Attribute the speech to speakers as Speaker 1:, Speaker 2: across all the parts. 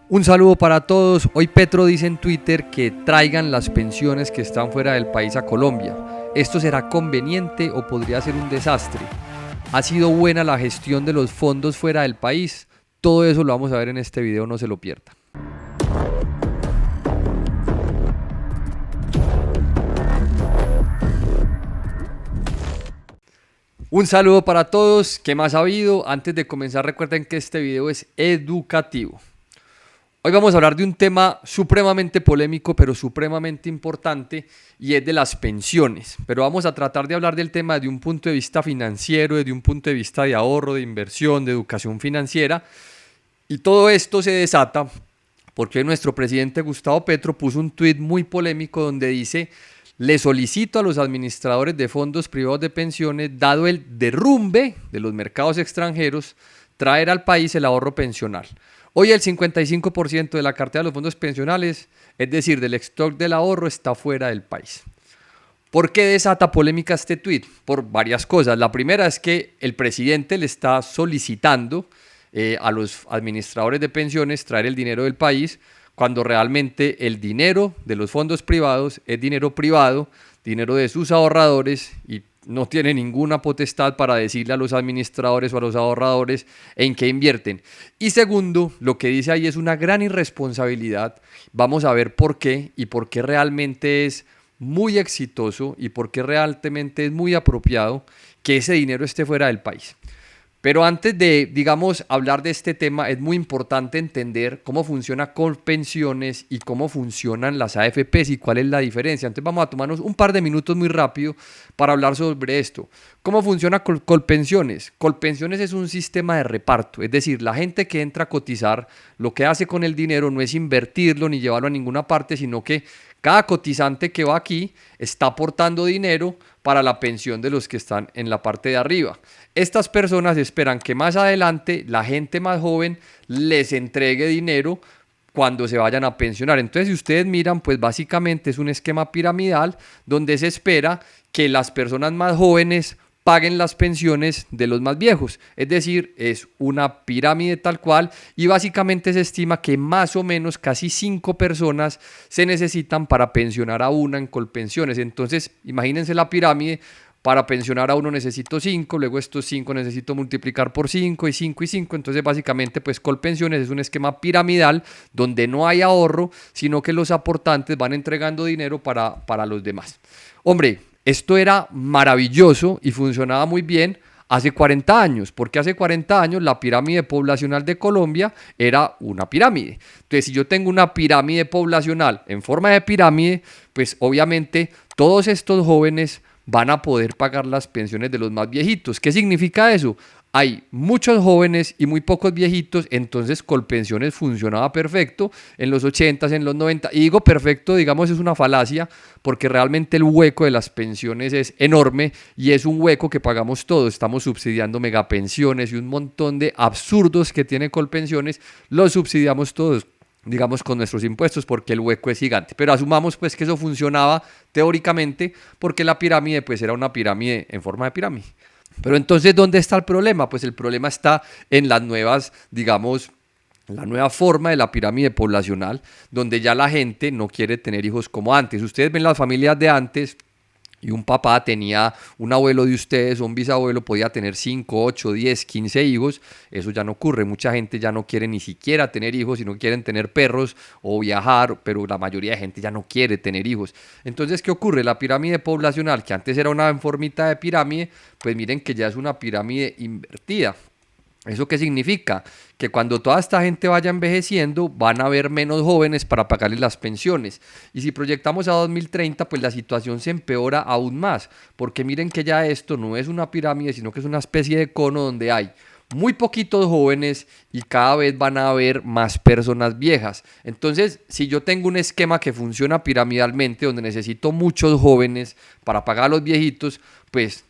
Speaker 1: Un saludo para todos. Hoy Petro dice en Twitter que traigan las pensiones que están fuera del país a Colombia. ¿Esto será conveniente o podría ser un desastre? ¿Ha sido buena la gestión de los fondos fuera del país? Todo eso lo vamos a ver en este video, no se lo pierda. Un saludo para todos. ¿Qué más ha habido? Antes de comenzar, recuerden que este video es educativo. Hoy vamos a hablar de un tema supremamente polémico, pero supremamente importante, y es de las pensiones. Pero vamos a tratar de hablar del tema desde un punto de vista financiero, desde un punto de vista de ahorro, de inversión, de educación financiera. Y todo esto se desata porque nuestro presidente Gustavo Petro puso un tuit muy polémico donde dice: le solicito a los administradores de fondos privados de pensiones, dado el derrumbe de los mercados extranjeros, traer al país el ahorro pensional. Hoy el 55% de la cartera de los fondos pensionales, es decir, del stock del ahorro, está fuera del país. ¿Por qué desata polémica este tuit? Por varias cosas. La primera es que el presidente le está solicitando a los administradores de pensiones traer el dinero del país, cuando realmente el dinero de los fondos privados es dinero privado, dinero de sus ahorradores, y no tiene ninguna potestad para decirle a los administradores o a los ahorradores en qué invierten. Y segundo, lo que dice ahí es una gran irresponsabilidad. Vamos a ver por qué, y por qué realmente es muy exitoso y por qué realmente es muy apropiado que ese dinero esté fuera del país. Pero antes de, hablar de este tema, es muy importante entender cómo funciona Colpensiones y cómo funcionan las AFPs y cuál es la diferencia. Entonces vamos a tomarnos un par de minutos muy rápido para hablar sobre esto. ¿Cómo funciona Colpensiones? Colpensiones es un sistema de reparto, es decir, la gente que entra a cotizar, lo que hace con el dinero no es invertirlo ni llevarlo a ninguna parte, sino que cada cotizante que va aquí está aportando dinero para la pensión de los que están en la parte de arriba. Estas personas esperan que más adelante la gente más joven les entregue dinero cuando se vayan a pensionar. Entonces, si ustedes miran, pues básicamente es un esquema piramidal donde se espera que las personas más jóvenes paguen las pensiones de los más viejos. Es decir, es una pirámide tal cual, y básicamente se estima que más o menos casi 5 personas se necesitan para pensionar a una en Colpensiones. Entonces, imagínense la pirámide. Para pensionar a uno necesito 5, luego estos 5 necesito multiplicar por 5 y 5 y 5. Entonces básicamente pues Colpensiones es un esquema piramidal donde no hay ahorro, sino que los aportantes van entregando dinero para los demás. Hombre, esto era maravilloso y funcionaba muy bien hace 40 años, porque hace 40 años la pirámide poblacional de Colombia era una pirámide. Entonces, si yo tengo una pirámide poblacional en forma de pirámide, pues obviamente todos estos jóvenes van a poder pagar las pensiones de los más viejitos. ¿Qué significa eso? Hay muchos jóvenes y muy pocos viejitos, entonces Colpensiones funcionaba perfecto en los 80s, en los 90. Y digo perfecto, digamos, es una falacia, porque realmente el hueco de las pensiones es enorme y es un hueco que pagamos todos. Estamos subsidiando megapensiones y un montón de absurdos que tiene Colpensiones, los subsidiamos todos, digamos, con nuestros impuestos, porque el hueco es gigante. Pero asumamos pues que eso funcionaba teóricamente, porque la pirámide pues era una pirámide en forma de pirámide. Pero entonces, ¿dónde está el problema? Pues el problema está en las nuevas, la nueva forma de la pirámide poblacional, donde ya la gente no quiere tener hijos como antes. Ustedes ven las familias de antes, y un papá tenía, un abuelo de ustedes o un bisabuelo podía tener 5, 8, 10, 15 hijos. Eso ya no ocurre. Mucha gente ya no quiere ni siquiera tener hijos, sino quieren tener perros o viajar, pero la mayoría de gente ya no quiere tener hijos. Entonces, ¿qué ocurre? La pirámide poblacional, que antes era una formita de pirámide, pues miren que ya es una pirámide invertida. ¿Eso qué significa? Que cuando toda esta gente vaya envejeciendo, van a haber menos jóvenes para pagarles las pensiones. Y si proyectamos a 2030, pues la situación se empeora aún más. Porque miren que ya esto no es una pirámide, sino que es una especie de cono donde hay muy poquitos jóvenes y cada vez van a haber más personas viejas. Entonces, si yo tengo un esquema que funciona piramidalmente, donde necesito muchos jóvenes para pagar a los viejitos, pues,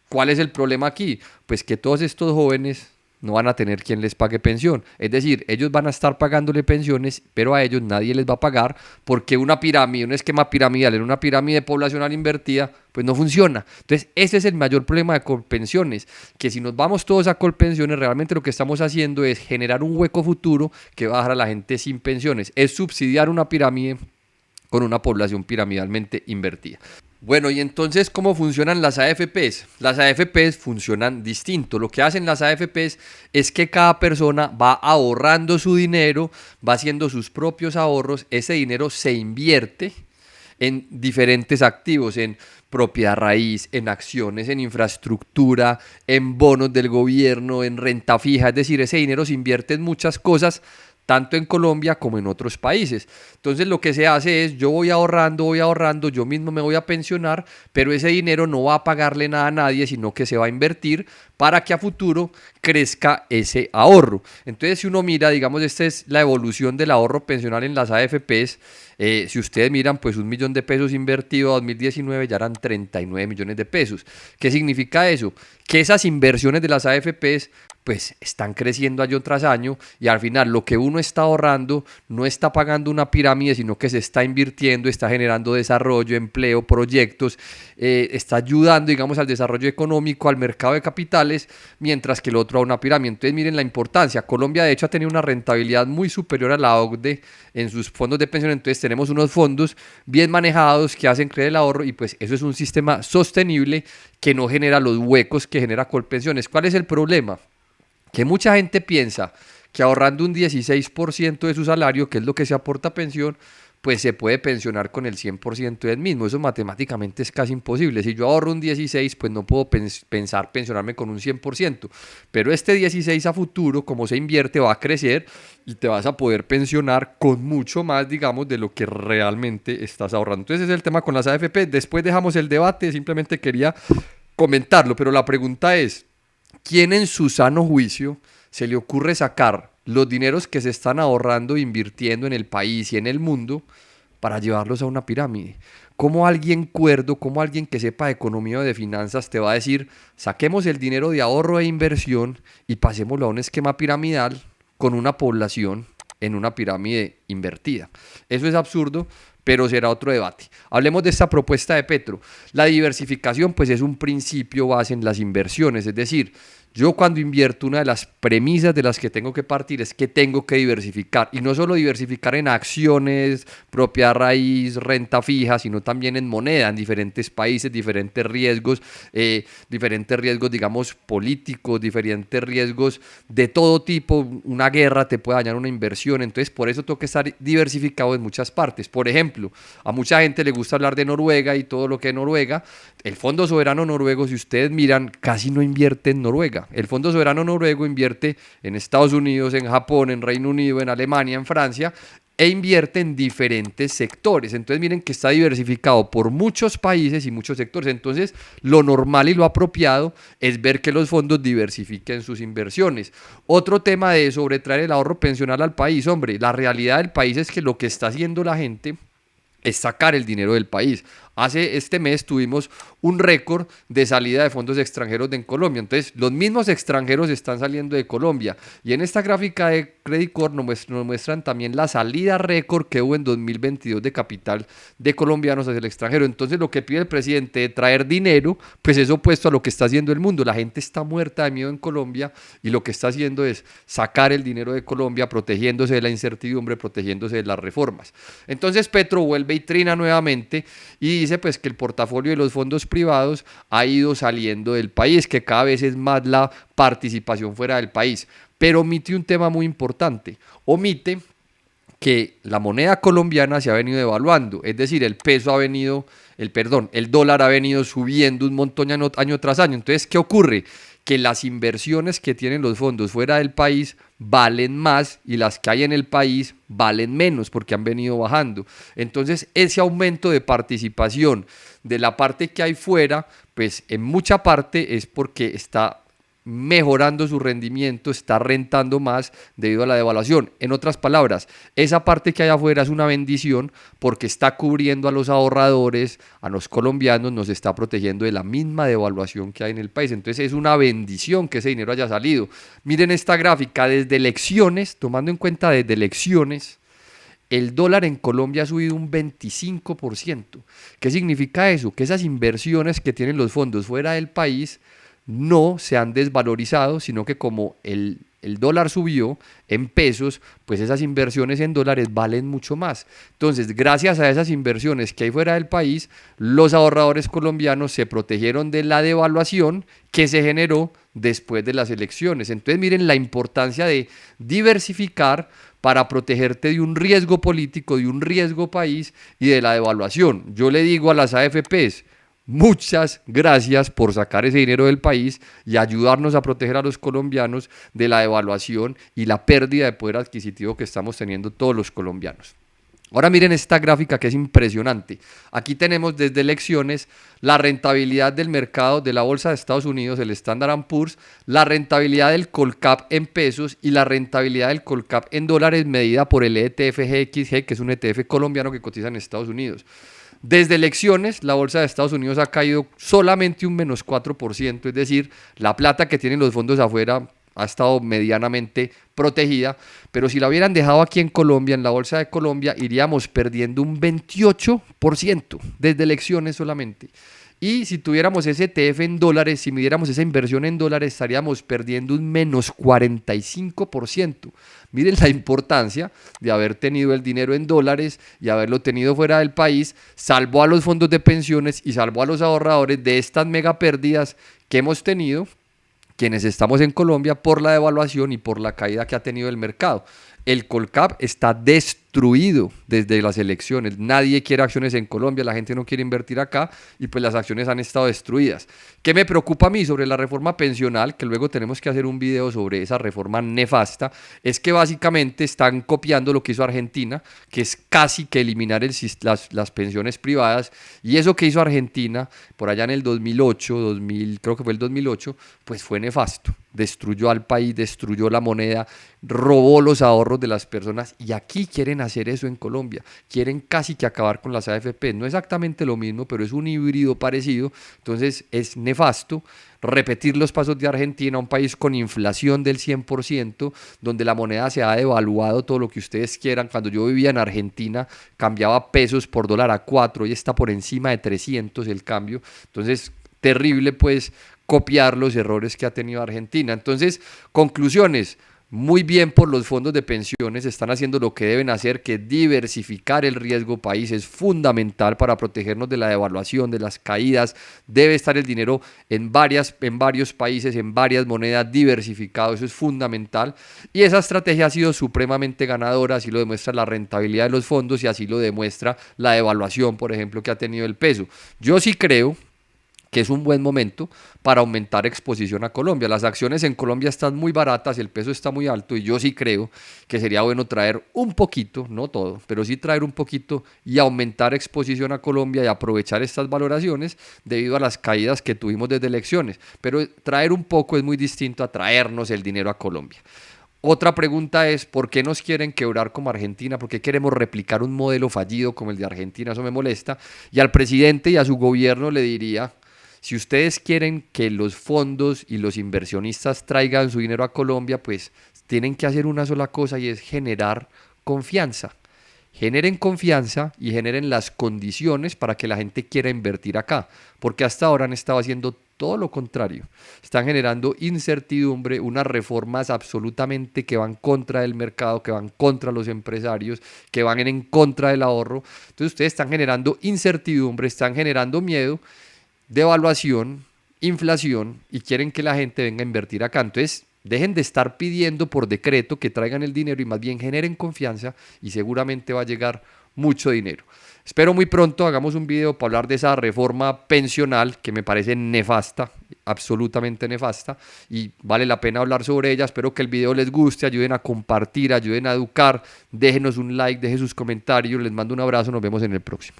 Speaker 1: ¿cuál es el problema aquí? Pues que todos estos jóvenes no van a tener quien les pague pensión. Es decir, ellos van a estar pagándole pensiones, pero a ellos nadie les va a pagar porque una pirámide, un esquema piramidal en una pirámide poblacional invertida, pues no funciona. Entonces, ese es el mayor problema de Colpensiones, que si nos vamos todos a Colpensiones, realmente lo que estamos haciendo es generar un hueco futuro que va a dejar a la gente sin pensiones. Es subsidiar una pirámide con una población piramidalmente invertida. Bueno, y entonces, ¿cómo funcionan las AFPs? Las AFPs funcionan distinto. Lo que hacen las AFPs es que cada persona va ahorrando su dinero, va haciendo sus propios ahorros, ese dinero se invierte en diferentes activos, en propiedad raíz, en acciones, en infraestructura, en bonos del gobierno, en renta fija, es decir, ese dinero se invierte en muchas cosas, tanto en Colombia como en otros países. Entonces lo que se hace es, yo voy ahorrando, yo mismo me voy a pensionar, pero ese dinero no va a pagarle nada a nadie, sino que se va a invertir para que a futuro crezca ese ahorro. Entonces si uno mira, digamos, esta es la evolución del ahorro pensional en las AFPs. Si ustedes miran, pues 1.000.000 de pesos invertido a 2019 ya eran 39 millones de pesos. ¿Qué significa eso? Que esas inversiones de las AFPs pues están creciendo año tras año y al final lo que uno está ahorrando no está pagando una pirámide, sino que se está invirtiendo, está generando desarrollo, empleo, proyectos, está ayudando, digamos, al desarrollo económico, al mercado de capitales, mientras que el otro a una pirámide. Entonces miren la importancia. Colombia de hecho ha tenido una rentabilidad muy superior a la OCDE en sus fondos de pensión. Entonces tenemos unos fondos bien manejados que hacen crecer el ahorro y pues eso es un sistema sostenible que no genera los huecos que genera Colpensiones. ¿Cuál es el problema? Que mucha gente piensa que ahorrando un 16% de su salario, que es lo que se aporta a pensión, pues se puede pensionar con el 100% del mismo. Eso matemáticamente es casi imposible. Si yo ahorro un 16, pues no puedo pensar pensionarme con un 100%. Pero este 16 a futuro, como se invierte, va a crecer y te vas a poder pensionar con mucho más, digamos, de lo que realmente estás ahorrando. Entonces ese es el tema con las AFP. Después dejamos el debate, simplemente quería comentarlo, pero la pregunta es, ¿quién en su sano juicio se le ocurre sacar los dineros que se están ahorrando e invirtiendo en el país y en el mundo para llevarlos a una pirámide? ¿Cómo alguien cuerdo, cómo alguien que sepa de economía o de finanzas te va a decir, saquemos el dinero de ahorro e inversión y pasémoslo a un esquema piramidal con una población en una pirámide invertida? Eso es absurdo, pero será otro debate. Hablemos de esta propuesta de Petro. La diversificación pues es un principio base en las inversiones, es decir, yo cuando invierto, una de las premisas de las que tengo que partir es que tengo que diversificar, y no solo diversificar en acciones, propiedad raíz, renta fija, sino también en moneda, en diferentes países, diferentes riesgos, digamos, políticos, diferentes riesgos de todo tipo. Una guerra te puede dañar una inversión, entonces por eso tengo que estar diversificado en muchas partes. Por ejemplo, a mucha gente le gusta hablar de Noruega y todo lo que es Noruega. El Fondo Soberano Noruego, si ustedes miran, casi no invierte en Noruega. El Fondo Soberano Noruego invierte en Estados Unidos, en Japón, en Reino Unido, en Alemania, en Francia, e invierte en diferentes sectores. Entonces miren que está diversificado por muchos países y muchos sectores. Entonces lo normal y lo apropiado es ver que los fondos diversifiquen sus inversiones. Otro tema de sobretraer el ahorro pensional al país, hombre, la realidad del país es que lo que está haciendo la gente es sacar el dinero del país. Este mes tuvimos un récord de salida de fondos extranjeros en Colombia. Entonces, los mismos extranjeros están saliendo de Colombia. Y en esta gráfica de Credit Corp nos muestran también la salida récord que hubo en 2022 de capital de colombianos hacia el extranjero. Entonces, lo que pide el presidente de traer dinero, pues es opuesto a lo que está haciendo el mundo. La gente está muerta de miedo en Colombia y lo que está haciendo es sacar el dinero de Colombia, protegiéndose de la incertidumbre, protegiéndose de las reformas. Entonces, Petro vuelve y trina nuevamente y dice pues que el portafolio de los fondos privados ha ido saliendo del país, que cada vez es más la participación fuera del país, pero omite un tema muy importante, omite que la moneda colombiana se ha venido devaluando, es decir, el dólar ha venido subiendo un montón año tras año. Entonces, ¿qué ocurre? Que las inversiones que tienen los fondos fuera del país valen más y las que hay en el país valen menos porque han venido bajando. Entonces, ese aumento de participación de la parte que hay fuera, pues en mucha parte es porque está mejorando su rendimiento, está rentando más debido a la devaluación. En otras palabras, esa parte que hay afuera es una bendición porque está cubriendo a los ahorradores, a los colombianos, nos está protegiendo de la misma devaluación que hay en el país. Entonces es una bendición que ese dinero haya salido. Miren esta gráfica, desde elecciones, tomando en cuenta desde elecciones, el dólar en Colombia ha subido un 25%. ¿Qué significa eso? Que esas inversiones que tienen los fondos fuera del país no se han desvalorizado, sino que como el dólar subió en pesos, pues esas inversiones en dólares valen mucho más. Entonces, gracias a esas inversiones que hay fuera del país, los ahorradores colombianos se protegieron de la devaluación que se generó después de las elecciones. Entonces, miren la importancia de diversificar para protegerte de un riesgo político, de un riesgo país y de la devaluación. Yo le digo a las AFPs, muchas gracias por sacar ese dinero del país y ayudarnos a proteger a los colombianos de la devaluación y la pérdida de poder adquisitivo que estamos teniendo todos los colombianos. Ahora miren esta gráfica que es impresionante. Aquí tenemos desde elecciones la rentabilidad del mercado de la bolsa de Estados Unidos, el Standard & Poor's, la rentabilidad del Colcap en pesos y la rentabilidad del Colcap en dólares medida por el ETF GXG, que es un ETF colombiano que cotiza en Estados Unidos. Desde elecciones, la bolsa de Estados Unidos ha caído solamente un menos 4%, es decir, la plata que tienen los fondos afuera ha estado medianamente protegida, pero si la hubieran dejado aquí en Colombia, en la bolsa de Colombia, iríamos perdiendo un 28% desde elecciones solamente. Y si tuviéramos ese ETF en dólares, si midiéramos esa inversión en dólares, estaríamos perdiendo un menos 45%. Miren la importancia de haber tenido el dinero en dólares y haberlo tenido fuera del país, salvó a los fondos de pensiones y salvó a los ahorradores de estas mega pérdidas que hemos tenido quienes estamos en Colombia por la devaluación y por la caída que ha tenido el mercado. El Colcap está destruido desde las elecciones. Nadie quiere acciones en Colombia, la gente no quiere invertir acá y pues las acciones han estado destruidas. ¿Qué me preocupa a mí sobre la reforma pensional? Que luego tenemos que hacer un video sobre esa reforma nefasta. Es que básicamente están copiando lo que hizo Argentina, que es casi que eliminar las pensiones privadas. Y eso que hizo Argentina por allá en el 2008, creo que fue el 2008, pues fue nefasto. Destruyó al país, destruyó la moneda, robó los ahorros de las personas y aquí quieren hacer eso en Colombia. Quieren casi que acabar con las AFP. No exactamente lo mismo, pero es un híbrido parecido. Entonces es nefasto repetir los pasos de Argentina, un país con inflación del 100%, donde la moneda se ha devaluado todo lo que ustedes quieran. Cuando yo vivía en Argentina, cambiaba pesos por dólar a 4 y está por encima de 300 el cambio. Entonces, terrible pues copiar los errores que ha tenido Argentina. Entonces, conclusiones, muy bien por los fondos de pensiones, están haciendo lo que deben hacer, que diversificar el riesgo país es fundamental para protegernos de la devaluación, de las caídas. Debe estar el dinero en varios países, en varias monedas, diversificado, eso es fundamental. Y esa estrategia ha sido supremamente ganadora, así lo demuestra la rentabilidad de los fondos y así lo demuestra la devaluación, por ejemplo, que ha tenido el peso. Yo sí creo que es un buen momento para aumentar exposición a Colombia. Las acciones en Colombia están muy baratas, el peso está muy alto y yo sí creo que sería bueno traer un poquito, no todo, pero sí traer un poquito y aumentar exposición a Colombia y aprovechar estas valoraciones debido a las caídas que tuvimos desde elecciones. Pero traer un poco es muy distinto a traernos el dinero a Colombia. Otra pregunta es, ¿por qué nos quieren quebrar como Argentina? ¿Por qué queremos replicar un modelo fallido como el de Argentina? Eso me molesta. Y al presidente y a su gobierno le diría, si ustedes quieren que los fondos y los inversionistas traigan su dinero a Colombia, pues tienen que hacer una sola cosa y es generar confianza. Generen confianza y generen las condiciones para que la gente quiera invertir acá, porque hasta ahora han estado haciendo todo lo contrario. Están generando incertidumbre, unas reformas absolutamente que van contra del mercado, que van contra los empresarios, que van en contra del ahorro. Entonces ustedes están generando incertidumbre, están generando miedo, devaluación, inflación y quieren que la gente venga a invertir acá. Entonces, dejen de estar pidiendo por decreto que traigan el dinero y más bien generen confianza y seguramente va a llegar mucho dinero. Espero muy pronto hagamos un video para hablar de esa reforma pensional que me parece nefasta, absolutamente nefasta y vale la pena hablar sobre ella. Espero que el video les guste, ayuden a compartir, ayuden a educar, déjenos un like, dejen sus comentarios, les mando un abrazo, nos vemos en el próximo.